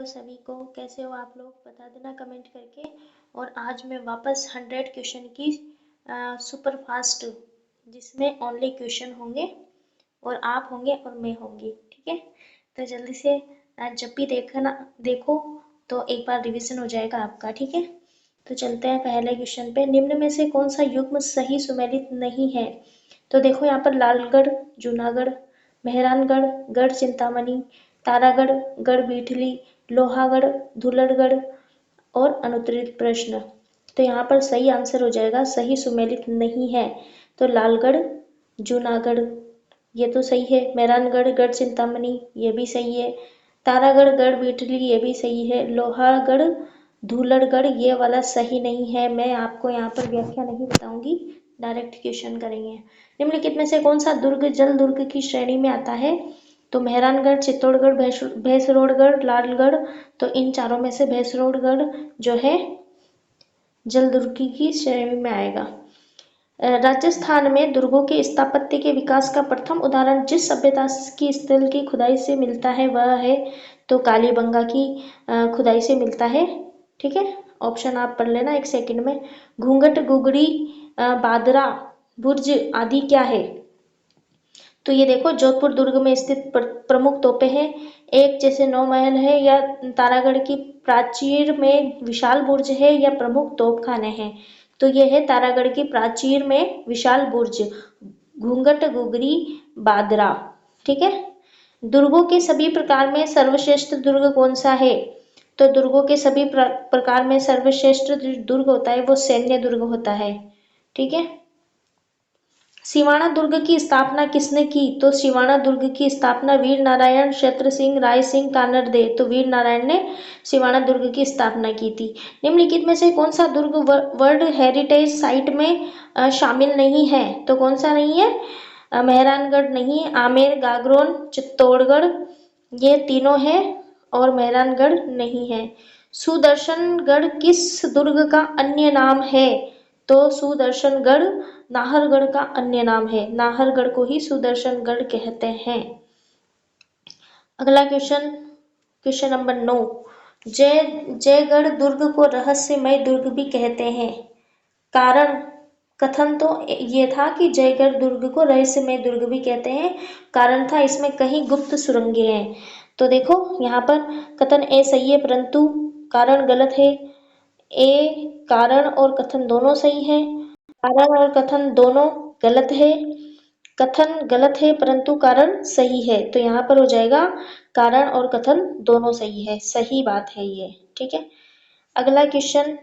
सभी को, कैसे हो आप लोग? बता देना कमेंट करके। और आज मैं वापस 100 क्वेश्चन की सुपर फास्ट, जिसमें ओनली क्वेश्चन होंगे और आप होंगे और मैं होंगी, ठीक है। तो जल्दी से जब भी देखो तो एक बार रिवीजन हो जाएगा आपका, ठीक है। तो चलते हैं पहले क्वेश्चन पे। निम्न में से कौन सा युग्म सही सुमेलित नहीं है? तो देखो यहाँ पर लालगढ़, जूनागढ़, मेहरानगढ़, गढ़ चिंतामणि, तारागढ़, गढ़ बीठली, लोहागढ़, धुलड़गढ़ और अनुत्तरित प्रश्न। तो यहाँ पर सही आंसर हो जाएगा, सही सुमेलित नहीं है। तो लालगढ़, जूनागढ़ ये तो सही है, मेहरानगढ़, गढ़ चिंतामणि ये भी सही है, तारागढ़, गढ़ बीठली ये भी सही है, लोहागढ़, धूलड़गढ़ ये वाला सही नहीं है। मैं आपको यहाँ पर व्याख्या नहीं बताऊंगी, डायरेक्ट क्वेश्चन करेंगे। निम्नलिखित में से कौन सा दुर्ग जल दुर्ग की श्रेणी में आता है? तो मेहरानगढ़, चित्तौड़गढ़, भैंसरोड़गढ़, लालगढ़। तो इन चारों में से भैंसरोड़गढ़ जो है जल दुर्ग की श्रेणी में आएगा। राजस्थान में दुर्गों के स्थापत्य के विकास का प्रथम उदाहरण जिस सभ्यता की स्थल की खुदाई से मिलता है वह है, तो कालीबंगा की खुदाई से मिलता है, ठीक है। ऑप्शन आप पढ़ लेना एक सेकंड में। घूंघट, गुगड़ी, बादरा, बुर्ज आदि क्या है? तो ये देखो जोधपुर दुर्ग में स्थित प्रमुख तोपें हैं। एक जैसे 9 महल है, या तारागढ़ की प्राचीर में विशाल बुर्ज है, या प्रमुख तोपखाने हैं। तो ये है तारागढ़ की प्राचीर में विशाल बुर्ज, घूंघट, गुगरी, बादरा, ठीक है। दुर्गों के सभी प्रकार में सर्वश्रेष्ठ दुर्ग कौन सा है? तो दुर्गों के सभी प्रकार में सर्वश्रेष्ठ दुर्ग होता है वो सैन्य दुर्ग होता है, ठीक है। सिवाना दुर्ग की स्थापना किसने की? तो सिवाना दुर्ग की स्थापना वीर नारायण, क्षत्र सिंह, राय सिंह, कानरदे। तो वीर नारायण ने सिवाना दुर्ग की स्थापना की थी। निम्नलिखित में से कौन सा दुर्ग वर्ल्ड हेरिटेज साइट में शामिल नहीं है? तो कौन सा नहीं है? मेहरानगढ़ नहीं, आमेर, गागरोन, चित्तौड़गढ़ ये तीनों है, और मेहरानगढ़ नहीं है। सुदर्शनगढ़ किस दुर्ग का अन्य नाम है? तो सुदर्शनगढ़ नाहरगढ़ का अन्य नाम है, नाहरगढ़ को ही सुदर्शनगढ़ कहते हैं। अगला क्वेश्चन, क्वेश्चन नंबर 9। जयगढ़ दुर्ग को रहस्यमय दुर्ग भी कहते हैं। कारण, कथन तो ये था कि जयगढ़ दुर्ग को रहस्यमय दुर्ग भी कहते हैं। कारण था इसमें कहीं गुप्त सुरंगें हैं। तो देखो यहाँ पर कथन ए सही है, परंतु कारण गलत है। ए कारण और कथन दोनों सही है, कारण और कथन दोनों गलत है। कथन गलत है परंतु कारण सही है, तो यहाँ पर हो जाएगा कारण और कथन दोनों सही है, सही बात है ये, ठीक है। अगला क्वेश्चन,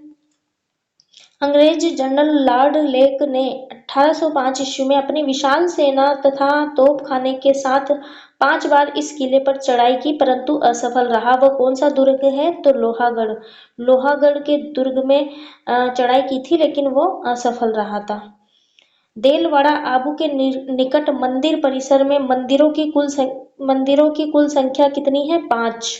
अंग्रेज जनरल लॉर्ड लेक ने 1805 ईस्वी में अपनी विशाल सेना तथा तोपखाने के साथ 5 बार इस किले पर चढ़ाई की परंतु असफल रहा। वह कौन सा दुर्ग है? तो लोहागढ़। लोहागढ़ के दुर्ग में चढ़ाई की थी लेकिन वो असफल रहा था। देलवाड़ा आबू के निकट मंदिर परिसर में मंदिरों की कुल संख्या कितनी है? 5।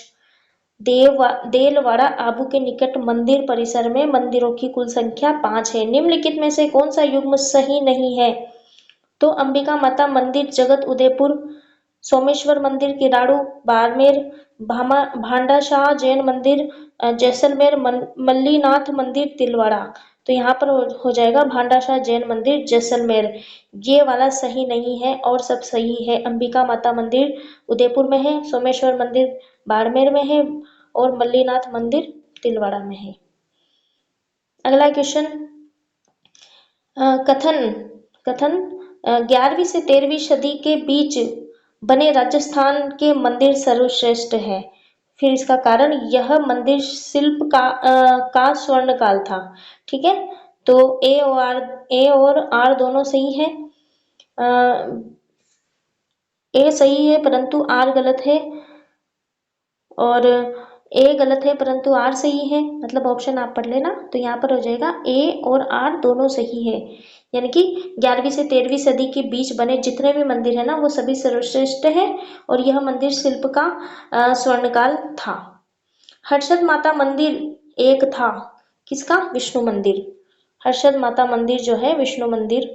देलवाड़ा आबू के निकट मंदिर परिसर में मंदिरों की कुल संख्या 5 है। निम्नलिखित में से कौन सा युग्म सही नहीं है? तो अंबिका माता मंदिर जगत उदयपुर, सोमेश्वर मंदिर किराड़ू बाड़मेर, भांडाशाह जैन मंदिर जैसलमेर, मल्लीनाथ मंदिर तिलवाड़ा। तो यहाँ पर हो जाएगा भांडाशाह जैन मंदिर जैसलमेर, ये वाला सही नहीं है और सब सही है। अंबिका माता मंदिर उदयपुर में है, सोमेश्वर मंदिर बाड़मेर में है और मल्लीनाथ मंदिर तिलवाड़ा में है। अगला क्वेश्चन, कथन 11वीं से 13वीं सदी के बीच बने राजस्थान के मंदिर सर्वश्रेष्ठ है। फिर इसका कारण, यह मंदिर शिल्प का स्वर्ण काल था, ठीक है। तो ए और आर दोनों सही है। ए सही है परंतु आर गलत है, और ए गलत है परंतु आर सही है, मतलब ऑप्शन आप पढ़ लेना। तो यहाँ पर हो जाएगा ए और आर दोनों सही है, यानी कि 11वीं से 13वीं सदी के बीच बने जितने भी मंदिर है ना वो सभी सर्वश्रेष्ठ है, और यह मंदिर शिल्प का स्वर्णकाल था। हर्षद माता मंदिर एक था, किसका? विष्णु मंदिर। हर्षद माता मंदिर जो है विष्णु मंदिर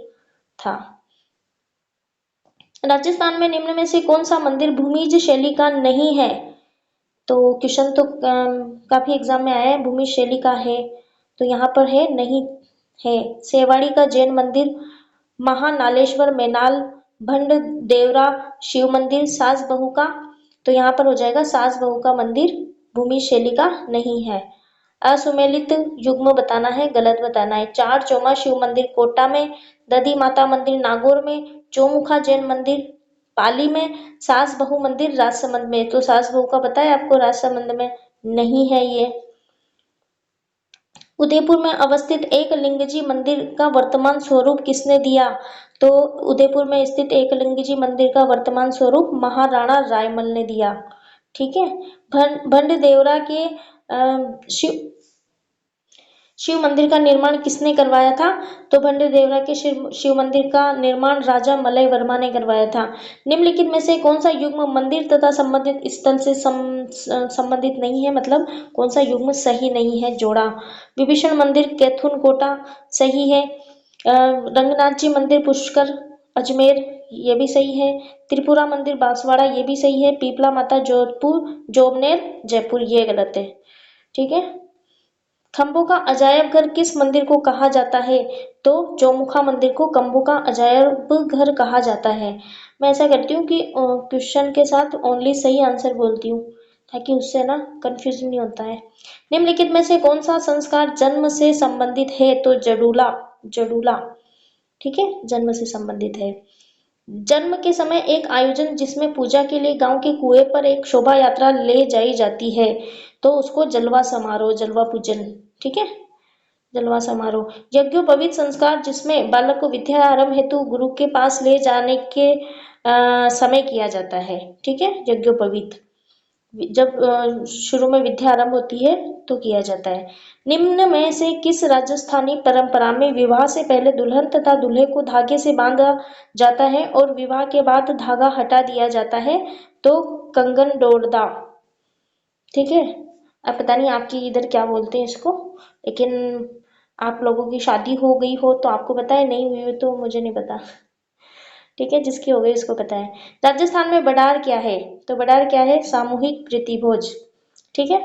था। राजस्थान में निम्न में से कौन सा मंदिर भूमिज शैली का नहीं है? तो क्वेश्चन तो काफी एग्जाम में आया है, भूमि शैली का है तो यहाँ पर है नहीं है। सेवाड़ी का जैन मंदिर, महानालेश्वर मैनाल, भंड देवरा शिव मंदिर, सास बहू का, तो यहाँ पर हो जाएगा सास बहू का मंदिर भूमि शैली का नहीं है। असुमेलित युग्म बताना है, गलत बताना है। चार चौमा शिव मंदिर कोटा में, दधी माता मंदिर नागौर में, चौमुखा जैन मंदिर पाली में, सास बहू मंदिर राजसमंद में। तो सास बहू का पता है आपको, राजसमंद में नहीं है ये। उदयपुर में अवस्थित एक लिंगजी मंदिर का वर्तमान स्वरूप किसने दिया? तो उदयपुर में स्थित एक लिंगजी मंदिर का वर्तमान स्वरूप महाराणा रायमल ने दिया। ठीक है। भंड देवरा के शिव शिव मंदिर का निर्माण किसने करवाया था? तो भंड देवरा के शिव मंदिर का निर्माण राजा मलय वर्मा ने करवाया था। निम्नलिखित में से कौन सा युग्म मंदिर तथा संबंधित स्थल से संबंधित नहीं है, मतलब कौन सा युग्म सही नहीं है जोड़ा? विभीषण मंदिर कैथुन कोटा सही है। रंगनाथ जी मंदिर पुष्कर अजमेर ये भी सही है। त्रिपुरा मंदिर बांसवाड़ा ये भी सही है। पीपला माता जोधपुर जोबनेर जयपुर ये गलत है। ठीक है। खम्भों का अजायब घर किस मंदिर को कहा जाता है? तो चौमुखा मंदिर को खम्भों का अजायब घर कहा जाता है। मैं ऐसा करती हूँ कि क्वेश्चन के साथ ओनली सही आंसर बोलती हूँ ताकि उससे ना कंफ्यूजन नहीं होता है। निम्नलिखित में से कौन सा संस्कार जन्म से संबंधित है? तो जडूला जडूला ठीक है, जन्म से संबंधित है। जन्म के समय एक आयोजन जिसमें पूजा के लिए गांव के कुएं पर एक शोभा यात्रा ले जाई जाती है तो उसको जलवा समारोह, जलवा पूजन, ठीक है, जलवा समारोह। यज्ञोपवीत संस्कार जिसमें बालक को विद्या आरंभ हेतु गुरु के पास ले जाने के समय किया जाता है, ठीक है, यज्ञोपवीत जब शुरू में विद्या आरंभ होती है तो किया जाता है। निम्न में से किस राजस्थानी परंपरा में विवाह से पहले दुल्हन तथा दूल्हे को धागे से बांधा जाता है और विवाह के बाद धागा हटा दिया जाता है? तो कंगन डोरदा, ठीक है। अब पता नहीं आपकी इधर क्या बोलते हैं इसको, लेकिन आप लोगों की शादी हो गई हो तो आपको पता है, नहीं हुई हो तो मुझे नहीं पता। ठीक है, जिसकी हो गई उसको पता है। राजस्थान में बडार क्या है? तो बडार क्या है? सामूहिक प्रीतिभोज, ठीक है।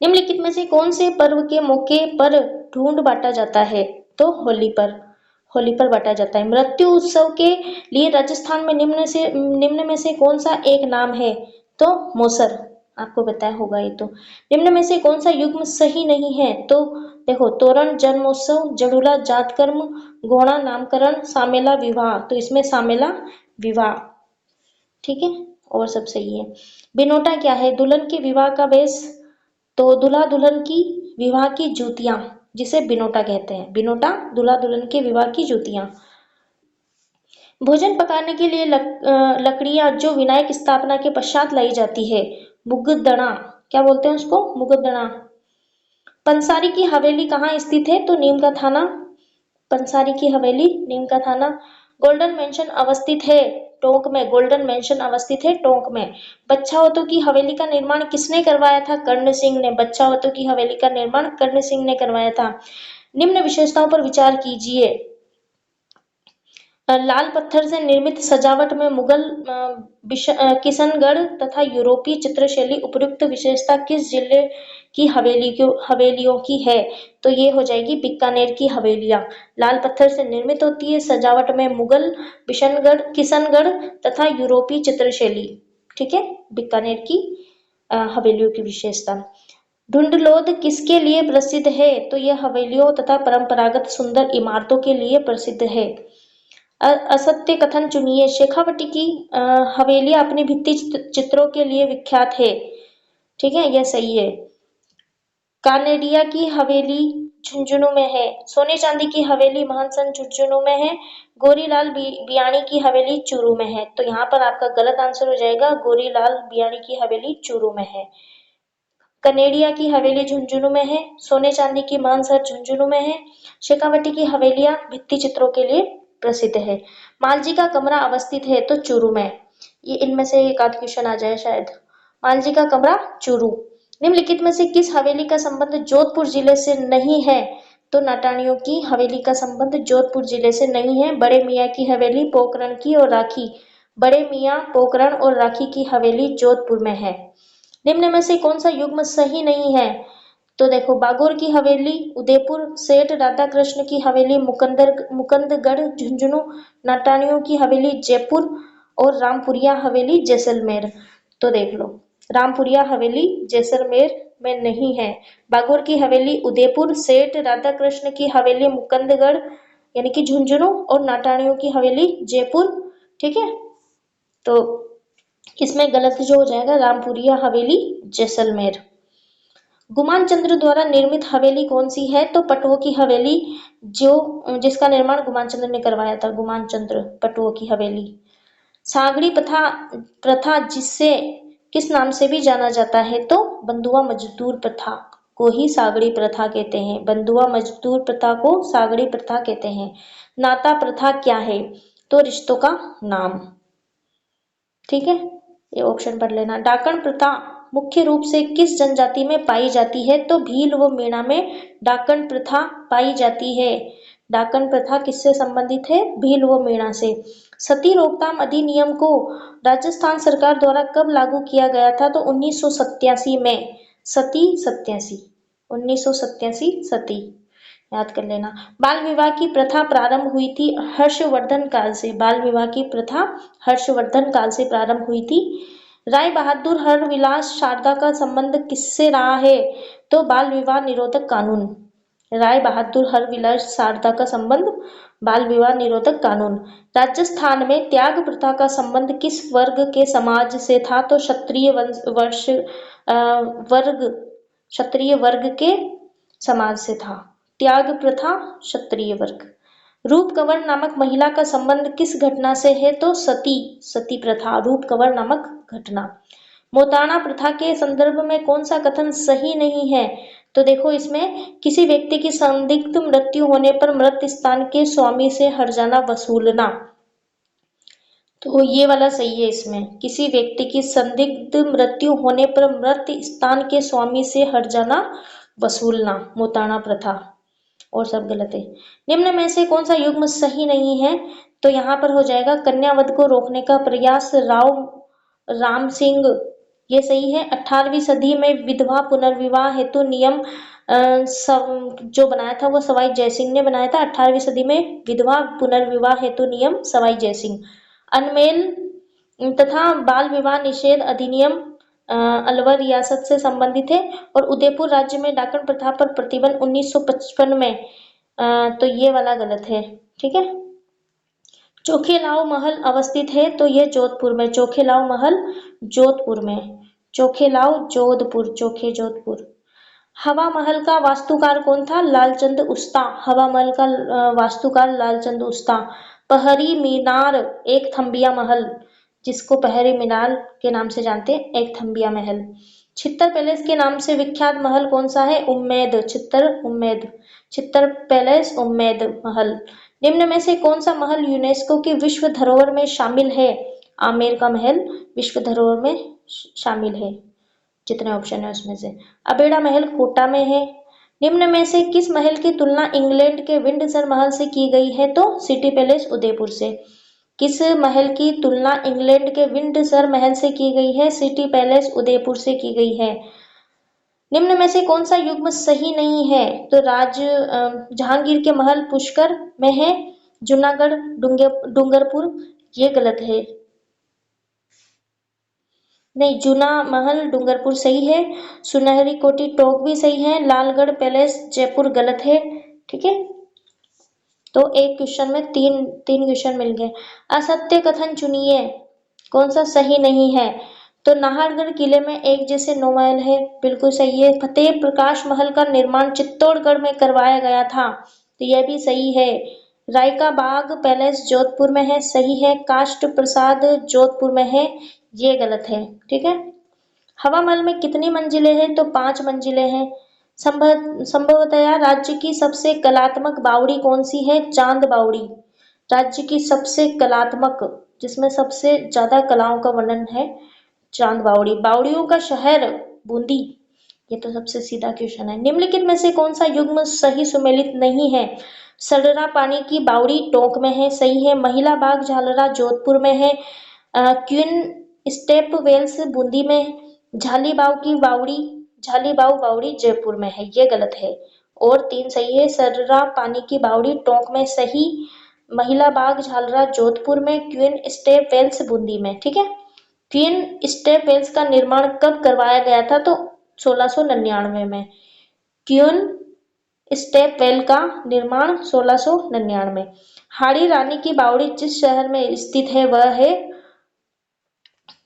निम्नलिखित में से कौन से पर्व के मौके पर ढूंढ बांटा जाता है? तो होली पर, होली पर बांटा जाता है। मृत्यु उत्सव के लिए राजस्थान में निम्न में से कौन सा एक नाम है? तो मौसर, आपको बताया होगा ये तो। निम्न में से कौन सा युग्म सही नहीं है? तो देखो, तोरण जन्मोत्सव, जड़ूला जातकर्म, घोड़ा नामकरण, सामेला विवाह, तो इसमें सामेला विवाह, ठीक है, और सब सही है। बिनोटा क्या है? दुल्हन के विवाह का वेश, तो दूल्हा दुल्हन की विवाह की जूतियां, जिसे बिनोटा कहते हैं। बिनोटा दूल्हा दुल्हन के विवाह की जूतियां। भोजन पकाने के लिए लकड़ियां जो विनायक स्थापना के पश्चात लाई जाती है, मुगदड़ा, क्या बोलते हैं उसको? मुगदड़ा। पंसारी की हवेली कहाँ स्थित है? तो नीम का थाना, पंसारी की हवेली नीम का थाना। गोल्डन मेंशन अवस्थित है टोंक में, गोल्डन मेंशन अवस्थित है टोंक में। बच्छावतों की हवेली का निर्माण किसने करवाया था? कर्ण सिंह ने। बच्छावतों की हवेली का निर्माण कर्ण सिंह ने करवाया था। निम्न विशेषताओं पर विचार कीजिए। लाल पत्थर से निर्मित सजावट में मुगल, किशनगढ़ तथा यूरोपीय चित्रशैली उपयुक्त विशेषता किस जिले की हवेलियों की है? तो ये हो जाएगी बीकानेर की हवेलियां। लाल पत्थर से निर्मित होती है, सजावट में मुगल, किशनगढ़ तथा यूरोपीय चित्रशैली, ठीक है, बीकानेर की हवेलियों की विशेषता। ढूंढलोद किसके लिए प्रसिद्ध है? तो यह हवेलियों तथा परंपरागत सुंदर इमारतों के लिए प्रसिद्ध है। असत्य कथन चुनिए। शेखावटी की हवेलियां अपनी भित्ति चित्रों के लिए विख्यात है, ठीक है, यह सही है। कानेडिया की हवेली झुंझुनू में है। सोने चांदी की हवेली महानसन झुंझुनू में है। गोरीलाल बियाणी की हवेली चूरू में है। तो यहाँ पर आपका गलत आंसर हो जाएगा, गोरीलाल बियाणी की हवेली चूरू में है। कनेडिया की हवेली झुंझुनू में है। सोने चांदी की मानसर झुंझुनू में है। शेखावटी की हवेलियां भित्ति चित्रों के लिए प्रसिद्ध है। मालजी का कमरा अवस्थित है, तो चूरू में। ये इनमें से एक आध क्वेश्चन आ जाए शायद। मालजी का कमरा चूरू। निम्नलिखित में से किस हवेली का संबंध जोधपुर जिले से नहीं है? तो नाटानियों की हवेली का संबंध जोधपुर जिले से नहीं है। बड़े मियाँ की हवेली पोखरण की और राखी, बड़े मियाँ पोखरण और राखी की हवेली जोधपुर में है। निम्न में से कौन सा युग्म सही नहीं है? तो देखो, बागोर की हवेली उदयपुर, सेठ राधा कृष्ण की हवेली मुकुंदगढ़ झुंझुनू, नटानियों की हवेली जयपुर और रामपुरिया हवेली जैसलमेर। तो देख लो, रामपुरिया हवेली जैसलमेर में नहीं है। बागोर की हवेली उदयपुर, सेठ राधा कृष्ण की हवेली मुकुंदगढ़ यानी कि झुंझुनू और नाटानियों की हवेली जयपुर। ठीक है, तो इसमें गलत जो हो जाएगा रामपुरिया हवेली जैसलमेर। गुमान चंद्र द्वारा निर्मित हवेली कौन सी है? तो पटुओं की हवेली, जो जिसका निर्माण गुमान चंद्र ने करवाया था, गुमान चंद्र पटुओं की हवेली। सागड़ी प्रथा प्रथा जिससे किस नाम से भी जाना जाता है? तो बंधुआ मजदूर प्रथा को ही सागड़ी प्रथा कहते हैं। बंधुआ मजदूर प्रथा को सागड़ी प्रथा कहते हैं। नाता प्रथा क्या है? तो रिश्तों का नाम। ठीक है, ये ऑप्शन पढ़ लेना। डाकण प्रथा मुख्य रूप से किस जनजाति में पाई जाती है? तो भील व मीणा में डाकण प्रथा पाई जाती है। डाकण प्रथा किससे संबंधित है? भील व मीणा से। सती रोकथाम अधिनियम को राजस्थान सरकार द्वारा कब लागू किया गया था? तो 1987 में। सती 87, 1987 सती, याद कर लेना। बाल विवाह की प्रथा प्रारंभ हुई थी हर्षवर्धन काल से। बाल विवाह की प्रथा हर्षवर्धन काल से प्रारंभ हुई थी। राय बहादुर हरविलास शारदा का संबंध किससे रहा है? तो बाल विवाह निरोधक कानून। राय बहादुर हरविलास शारदा का संबंध बाल विवाह निरोधक कानून। राजस्थान में त्याग प्रथा का संबंध किस वर्ग के समाज से था? तो क्षत्रिय वर्ग, क्षत्रिय वर्ग के समाज से था। त्याग प्रथा क्षत्रिय वर्ग। रूप कंवर नामक महिला का संबंध किस घटना से है? तो सती, सती प्रथा, रूप कंवर नामक घटना। मोताणा प्रथा के संदर्भ में कौन सा कथन सही नहीं है? तो देखो, इसमें किसी व्यक्ति की संदिग्ध मृत्यु होने पर मृत स्थान के स्वामी से हर्जाना वसूलना, तो ये वाला सही है। इसमें किसी व्यक्ति की संदिग्ध मृत्यु होने पर मृत स्थान के स्वामी से हर्जाना वसूलना, मोताणा प्रथा, और सब गलत है। निम्न में से कौन सा युग्म सही नहीं है? तो यहाँ पर हो जाएगा कन्यावध को रोकने का प्रयास राव राम सिंह, ये सही है। 18वीं सदी में विधवा पुनर्विवाह हेतु नियम जो बनाया था वो सवाई जयसिंह ने बनाया था। 18वीं सदी में विधवा पुनर्विवाह हेतु नियम सवाई जयसिंह। अनमेल तथा बाल विवाह निषेध अधिनियम अलवर रियासत से संबंधित है। और उदयपुर राज्य में डाकण प्रथा पर प्रतिबंध 1955 में, तो ये वाला गलत है। ठीक है, चोखेलाव महल अवस्थित है, तो ये जोधपुर में। चोखेलाव महल जोधपुर में। चोखेलाव जोधपुर, चोखे जोधपुर। हवा महल का वास्तुकार कौन था? लालचंद उस्ता। हवा महल का वास्तुकार लालचंद उस्ता। पहरी मीनार एक थम्बिया महल, जिसको पहरी मीनार के नाम से जानते हैं, एक थम्बिया महल। छित्तर पैलेस के नाम से विख्यात महल कौन सा है? उम्मेद, छित्तर उम्मेद, छित्तर पैलेस उम्मेद महल। निम्न में से कौन सा महल यूनेस्को की विश्व धरोहर में शामिल है? आमेर का महल विश्व धरोहर में शामिल है, जितने ऑप्शन है उसमें से। अबेड़ा महल कोटा में है। निम्न में से किस महल की तुलना इंग्लैंड के विंडसर महल से की गई है? तो सिटी पैलेस उदयपुर से। किस महल की तुलना इंग्लैंड के विंडसर महल से की गई है? सिटी पैलेस उदयपुर से की गई है। निम्न में से कौन सा युग्म सही नहीं है? तो जहांगीर के महल पुष्कर में है, जूनागढ़ डूंगरपुर, ये गलत है। नहीं, जूना महल डूंगरपुर सही है। सुनहरी कोठी टोंक भी सही है। लालगढ़ पैलेस जयपुर गलत है। ठीक है, तो एक क्वेश्चन में तीन तीन क्वेश्चन मिल गए। असत्य कथन चुनिए, कौन सा सही नहीं है? तो नाहरगढ़ किले में एक जैसे 9 महल है, बिल्कुल सही है। फतेह प्रकाश महल का निर्माण चित्तौड़गढ़ में करवाया गया था, तो यह भी सही है। रायका बाग पैलेस जोधपुर में है, सही है। काष्ट प्रसाद जोधपुर में है, ये गलत है। ठीक है, हवा महल में कितनी मंजिलें हैं? तो 5 मंजिलें हैं। संभवतया राज्य की सबसे कलात्मक बावड़ी कौन सी है? चांद बावड़ी, राज्य की सबसे कलात्मक, जिसमें सबसे ज्यादा कलाओं का वर्णन है, चांद बावड़ी। बावड़ियों का शहर बूंदी, ये तो सबसे सीधा क्वेश्चन है। निम्नलिखित में से कौन सा युग्म सही सुमेलित नहीं है? सडरा पानी की बावड़ी टोंक में है, सही है। महिला बाग झालरा जोधपुर में है। क्वीन स्टेप वेल्स बूंदी में झालीबाव की बावड़ी, झालीबाव बावड़ी जयपुर में है, ये गलत है। और 3 सही है। सर्रा पानी की बावड़ी टोंक में सही। महिला बाग झालरा जोधपुर में। क्वीन स्टेप वेल्स बूंदी में। ठीक है। क्वीन स्टेप वेल्स का निर्माण कब करवाया गया था? तो 1699 में। क्वीन स्टेप वेल का निर्माण 1699। हाड़ी रानी की बावड़ी जिस शहर में स्थित है वह है,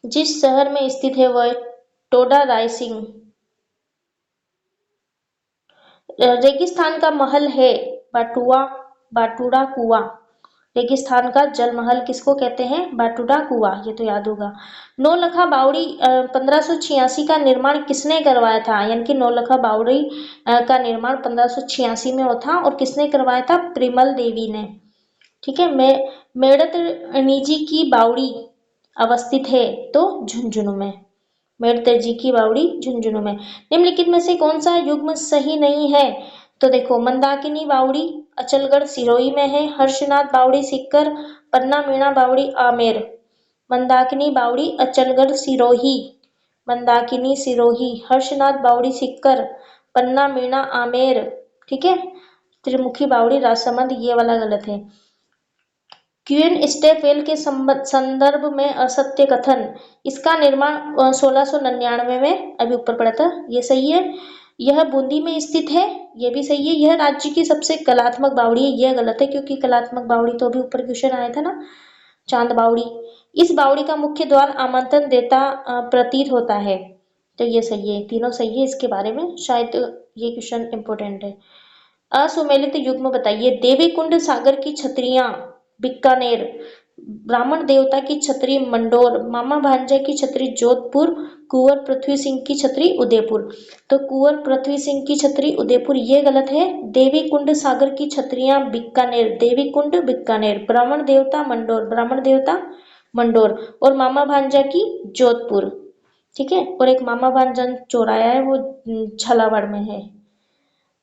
जिस शहर में स्थित है वह टोडा रायसिंह। रेगिस्तान का महल है बाटुआ, बाटुड़ा कुआ। रेगिस्तान का जल महल किसको कहते हैं? बाटुड़ा कुआ, ये तो याद होगा। नौलखा बावड़ी 1586 का निर्माण किसने करवाया था? यानी कि नौलखा बावड़ी का निर्माण 1586 में हुआ था और किसने करवाया था? प्रिमल देवी ने। ठीक है। मेड़त निजी की बावड़ी अवस्थित है तो झुंझुनू में। मेड़त जी की बावड़ी झुंझुनू में। निम्नलिखित में से कौन सा युग्म सही नहीं है? तो देखो, मंदाकिनी बावड़ी अचलगढ़ सिरोही में है। हर्षनाथ बावड़ी सीकर, पन्ना मीणा बावड़ी आमेर। मंदाकिनी बावड़ी अचलगढ़ सिरोही, मंदाकिनी सिरोही। हर्षनाथ बावड़ी सीकर, पन्ना मीणा आमेर। ठीक है। त्रिमुखी बावड़ी राजसमंद, ये वाला गलत है। क्वीन स्टेफेल के संदर्भ में असत्य कथन, इसका निर्माण 1699 में, अभी ऊपर पड़ा था, ये सही है। यह बूंदी में स्थित है, ये भी सही है। यह राज्य की सबसे कलात्मक बावड़ी है, यह गलत है क्योंकि कलात्मक बावड़ी तो अभी ऊपर क्वेश्चन आया था ना, चांद बावड़ी। इस बावड़ी का मुख्य द्वार आमंत्रण देता प्रतीत होता है, तो ये सही है। तीनों सही है। इसके बारे में शायद ये क्वेश्चन इंपोर्टेंट है। असुमेलित युग्म बताइए। देवी कुंड सागर की छतरियां बीकानेर, ब्राह्मण देवता की छतरी मंडोर, मामा भांजा की छतरी जोधपुर, कुंवर पृथ्वी सिंह की छतरी उदयपुर। तो कुंवर पृथ्वी सिंह की छतरी उदयपुर, ये गलत है। देवी कुंड सागर की छतरियां बीकानेर, देवी कुंड बीकानेर। ब्राह्मण देवता मंडोर, ब्राह्मण देवता मंडोर। और मामा भांजा की जोधपुर। ठीक है। और एक मामा भांजा चौराया है, वो झालावाड़ में है।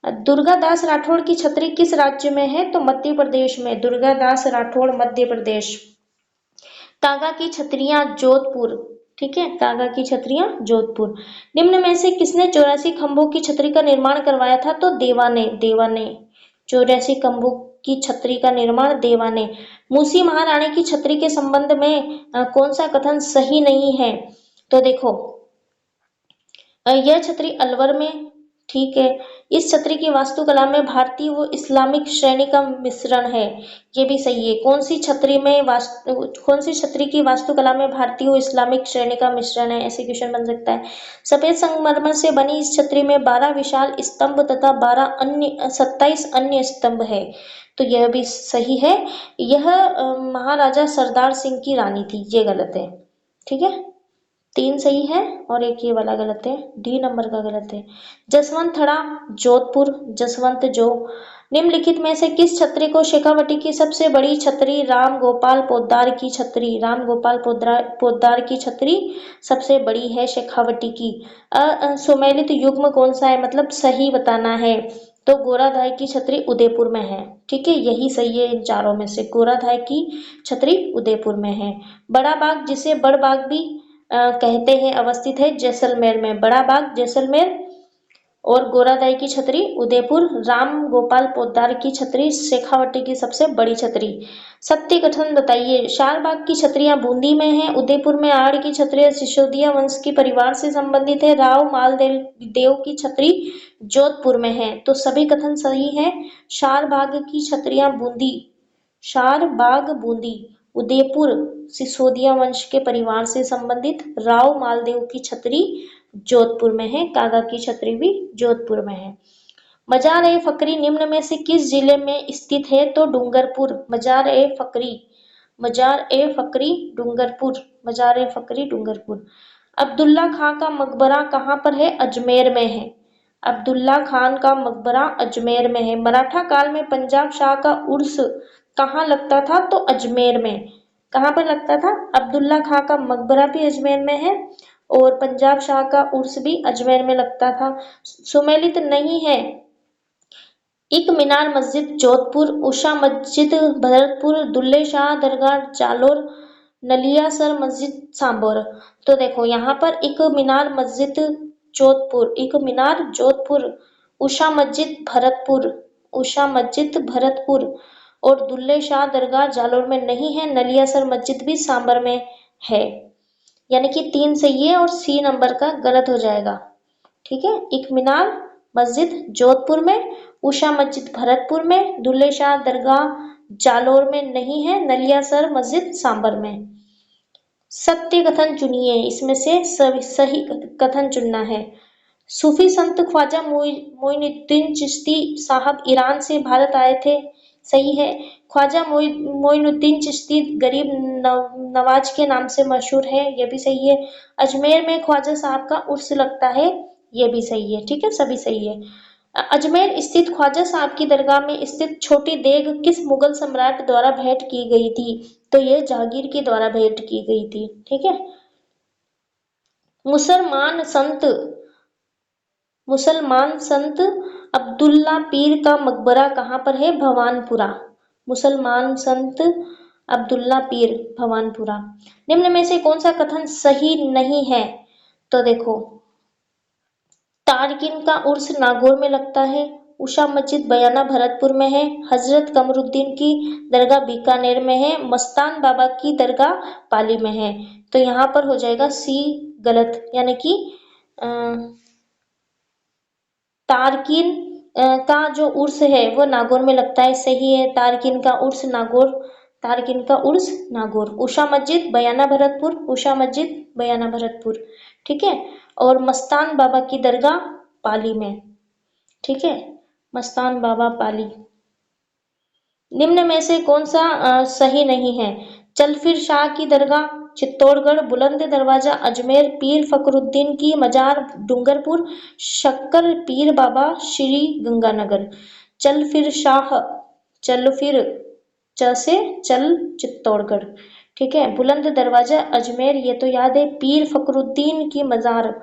दुर्गा दास राठौड़ की छतरी किस राज्य में है? तो मध्य प्रदेश में। दुर्गा दास राठौड़ मध्य प्रदेश। कागा की छतरियां जोधपुर। ठीक है। कागा की छतरियां जोधपुर। निम्न में से किसने 84 खंभों की छतरी का निर्माण करवाया था? तो देवा ने, देवा ने। 84 खंभों की छतरी का निर्माण देवा ने। मूसी महारानी की छतरी के संबंध में कौन सा कथन सही नहीं है? तो देखो, यह छतरी अलवर में। ठीक है। इस छतरी की वास्तुकला में भारतीय व इस्लामिक शैली का मिश्रण है, ये भी सही है। कौन सी छतरी की वास्तुकला में भारतीय व इस्लामिक शैली का मिश्रण है? ऐसे क्वेश्चन बन सकता है। सफेद संगमरमर से बनी इस छतरी में 12 विशाल स्तंभ तथा 27 अन्य स्तंभ है, तो यह भी सही है। यह महाराजा सरदार सिंह की रानी थी, ये गलत है। ठीक है। 3 सही है और एक ये वाला गलत है, डी नंबर का गलत है। जसवंतथड़ा जोधपुर, जसवंत जो। निम्नलिखित में से किस छतरी को शेखावटी की सबसे बड़ी छतरी? राम गोपाल पोद्दार की छतरी, राम गोपाल पोद्दार की छतरी सबसे बड़ी है शेखावटी की। सुमेलित युग्म कौन सा है? मतलब सही बताना है। तो गोराधाय की छतरी उदयपुर में है। ठीक है। यही सही है इन चारों में से। गोराधाय की छतरी उदयपुर में है। बड़ा बाग, जिसे बड़ बाग भी कहते हैं, अवस्थित है जैसलमेर में। बड़ा बाग जैसलमेर। और गोरादाई की छतरी उदयपुर। राम गोपाल पोद्दार की छतरी शेखावटी की सबसे बड़ी छतरी। सत्य कथन बताइए। शारबाग की छतरियां बूंदी में है। उदयपुर में आड़ की छतरियां सिसोदिया वंश की परिवार से संबंधित है। राव मालदेव देव की छतरी जोधपुर में है, तो सभी कथन सही है। शारबाग की छतरियां बूंदी, शारबाग बूंदी, उदयपुर सिसोदिया वंश के परिवार से संबंधित। राव मालदेव की छतरी जोधपुर में है। कागा की छतरी भी जोधपुर में है। मजार ए फकरी निम्न में से किस जिले में स्थित है? तो डूंगरपुर। मजार ए फकरी, मजार ए फकरी डूंगरपुर, मजार ए फकरी डूंगरपुर। अब्दुल्ला खां का मकबरा कहाँ पर है? अजमेर में है। अब्दुल्ला खान का मकबरा अजमेर में है। मराठा काल में पंजाब शाह का उर्स कहाँ लगता था? तो अजमेर में। कहाँ पर लगता था? अब्दुल्ला खां का मकबरा भी अजमेर में है और पंजाब शाह का उर्स भी अजमेर में लगता था। सुमेलित नहीं है। एक मीनार मस्जिद जोधपुर, उषा मस्जिद भरतपुर, दुल्ले शाह दरगाह जालोर, नलियासर मस्जिद सांभर। तो देखो यहाँ पर एक मीनार मस्जिद जोधपुर, एक मीनार जोधपुर, उषा मस्जिद भरतपुर, उषा मस्जिद भरतपुर, और दुल्ले शाह दरगाह जालोर में नहीं है, नलियासर मस्जिद भी सांभर में है। यानी कि 3 सही है और सी नंबर का गलत हो जाएगा। ठीक है, एक मीनार मस्जिद जोधपुर में, उषा मस्जिद भरतपुर में, दुल्ले शाह दरगाह जालोर में नहीं है, नलियासर मस्जिद सांभर में। सत्य कथन चुनिए, इसमें से सही कथन चुनना है। सूफी संत ख्वाजा मोइनुद्दीन चिश्ती साहब ईरान से भारत आए थे। सही है। ख्वाजा मोइनुद्दीन चिश्ती गरीब नवाज के नाम से मशहूर है, ये भी सही है। अजमेर में ख्वाजा साहब का उर्स लगता है, ये भी सही है। ठीक है, सभी सही है। अजमेर स्थित ख्वाजा साहब की दरगाह में स्थित छोटी देग किस मुगल सम्राट द्वारा भेंट की गई थी? तो ये जहांगीर के द्वारा भेंट की गई थी। ठीक है। मुसलमान संत अब्दुल्ला पीर का मकबरा कहाँ पर है? भवानपुरा। मुसलमान संत अब्दुल्ला पीर, भवानपुरा। निम्न में से कौन सा कथन सही नहीं है? तो देखो, तारकिन का उर्स नागौर में लगता है, उषा मस्जिद बयाना भरतपुर में है, हजरत कमरुद्दीन की दरगाह बीकानेर में है, मस्तान बाबा की दरगाह पाली में है। तो यहाँ पर हो जाएगा सी गलत, यानी कि तारकिन का जो उर्स है वो नागौर में लगता है। सही है, तारकिन का उर्स नागौर, तारकिन का उर्स नागौर। उषा मस्जिद बयाना भरतपुर, उषा मस्जिद बयाना भरतपुर। ठीक है। और मस्तान बाबा की दरगाह पाली में। ठीक है, मस्तान बाबा पाली। निम्न में से कौन सा सही नहीं है? चल फिर शाह की दरगाह चित्तौड़गढ़, बुलंद दरवाजा अजमेर, पीर फखरुद्दीन की मजार डूंगरपुर, शक्कर पीर बाबा श्री गंगानगर। चल फिर शाह, चल फिर च से चल चित्तौड़गढ़। ठीक है। बुलंद दरवाजा अजमेर, ये तो याद है। पीर फखरुद्दीन की मजार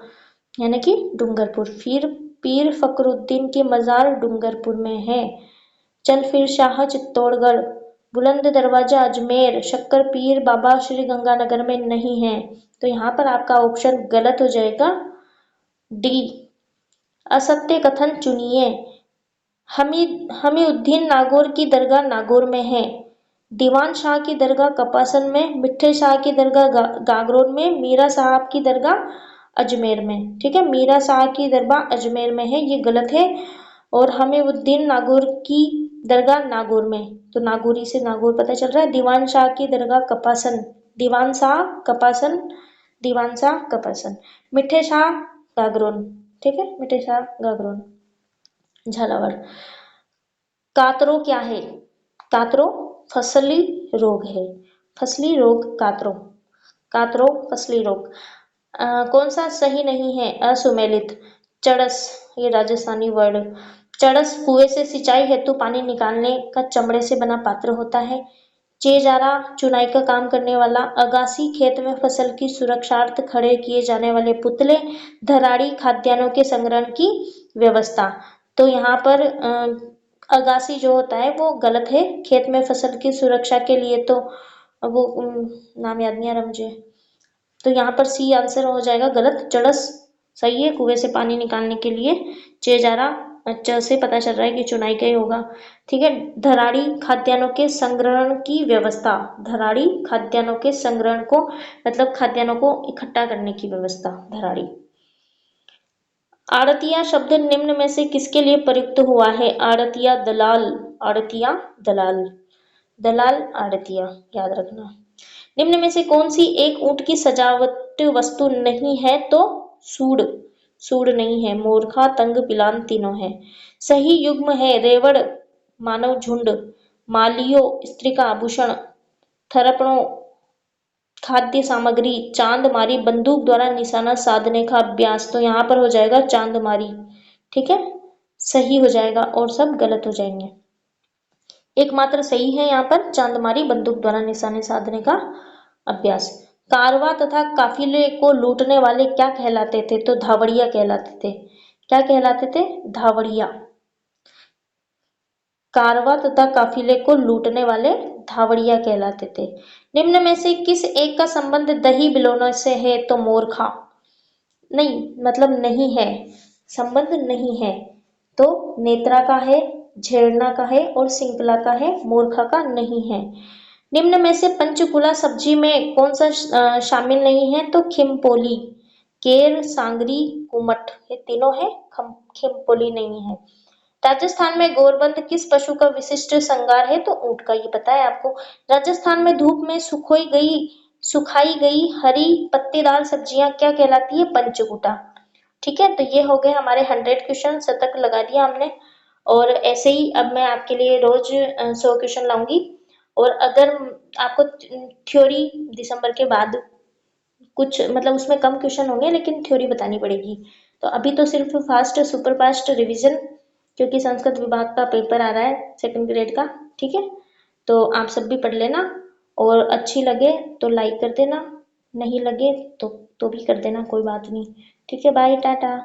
यानी कि डूंगरपुर, फिर पीर फखरुद्दीन की मजार डूंगरपुर में है। चल फिर शाह चित्तौड़गढ़, बुलंद दरवाजा अजमेर, शक्कर पीर बाबा श्री गंगानगर में नहीं है। तो यहाँ पर आपका ऑप्शन गलत हो जाएगा, डी। असत्य कथन चुनिए। हमीउद्दीन नागौर की दरगाह नागौर में है, दीवान शाह की दरगाह कपासन में, मिठे शाह की दरगाह गागरोन में, मीरा साहब की दरगाह अजमेर में। ठीक है, मीरा शाह की दरगाह अजमेर में है, ये गलत है। और हमीउद्दीन नागौर की दरगाह नागौर में, तो नागौरी से नागौर पता चल रहा है। दीवान शाह की दरगाह कपासन, दीवान शाह कपासन, दीवान शाह कपासन। मिठे शाह गागरोन। ठीक है, मिठे शाह गागरोन, झालावाड़। कातरो क्या है? कातरो फसली रोग है, फसली रोग कातरो, कातरो फसली रोग। कौन सा सही नहीं है? असुमेलित। चड़स, ये राजस्थानी वर्ड। चड़स कुएं से सिंचाई हेतु पानी निकालने का चमड़े से बना पात्र होता है। चेजारा चुनाई का काम करने वाला। अगासी खेत में फसल की सुरक्षार्थ खड़े किए जाने वाले पुतले। धराड़ी खाद्यान्नों के संग्रहण की व्यवस्था। तो यहाँ पर अगासी जो होता है वो गलत है, खेत में फसल की सुरक्षा के लिए। तो वो नाम याद नहीं आ रहा मुझे, तो यहाँ पर सी आंसर हो जाएगा गलत। चड़स सही है, कुएं से पानी निकालने के लिए। चेजारा च से पता चल रहा है कि चुनाई का ही होगा। ठीक है। धराड़ी खाद्यान्नों के संग्रहण की व्यवस्था, धराड़ी खाद्यान्नों के संग्रहण को मतलब खाद्यान्नों को इकट्ठा करने की व्यवस्था, धराड़ी। आड़तिया शब्द निम्न में से किसके लिए प्रयुक्त हुआ है? आड़तिया दलाल, आड़तिया दलाल, दलाल आड़तिया, याद रखना। निम्न में से कौन सी एक ऊंट की सजावट वस्तु नहीं है? तो सूंड, सूंड नहीं है। मोरखा, तंग, पिलान तीनों है। सही युग्म है रेवड़ मानव झुंड, मालियो स्त्री का आभूषण, थरपड़ों खाद्य सामग्री, चांदमारी बंदूक द्वारा निशाना साधने का अभ्यास। तो यहाँ पर हो जाएगा चांदमारी। ठीक है, सही हो जाएगा और सब गलत हो जाएंगे। एकमात्र सही है यहाँ पर चांदमारी बंदूक द्वारा निशाने साधने का अभ्यास। कारवा तथा काफिले को लूटने वाले क्या कहलाते थे? तो धावड़िया कहलाते थे। क्या कहलाते थे? धावड़िया। कारवा तथा काफिले को लूटने वाले धावड़िया कहलाते थे। निम्न में से किस एक का संबंध दही बिलोने से है? तो मोरखा। नहीं, मतलब नहीं है, संबंध नहीं है, तो नेत्रा का है, झेड़ना का है और सिंकला का है, मूर्खा का नहीं है। निम्न में से पंचकुला सब्जी में कौन सा शामिल नहीं है? तो खिमपोली, केर, सांगरी, कुमट, ये तीनों है, खिमपोली नहीं है। राजस्थान में गोरबंद किस पशु का विशिष्ट श्रृंगार है? तो ऊंट का, ये पता है आपको। राजस्थान में धूप में सुखाई गई हरी पत्तेदार सब्जियां क्या कहलाती है? पंचकूटा। ठीक है, तो ये हो गए हमारे 100 क्वेश्चन, शतक लगा दिया हमने। और ऐसे ही अब मैं आपके लिए रोज 100 क्वेश्चन लाऊंगी। और अगर आपको थ्योरी दिसंबर के बाद कुछ, मतलब उसमें कम क्वेश्चन होंगे लेकिन थ्योरी बतानी पड़ेगी। तो अभी तो सिर्फ फास्ट सुपर फास्ट रिवीजन, क्योंकि संस्कृत विभाग का पेपर आ रहा है 2nd ग्रेड का। ठीक है, तो आप सब भी पढ़ लेना, और अच्छी लगे तो लाइक कर देना, नहीं लगे तो भी कर देना, कोई बात नहीं। ठीक है, बाय, टाटा।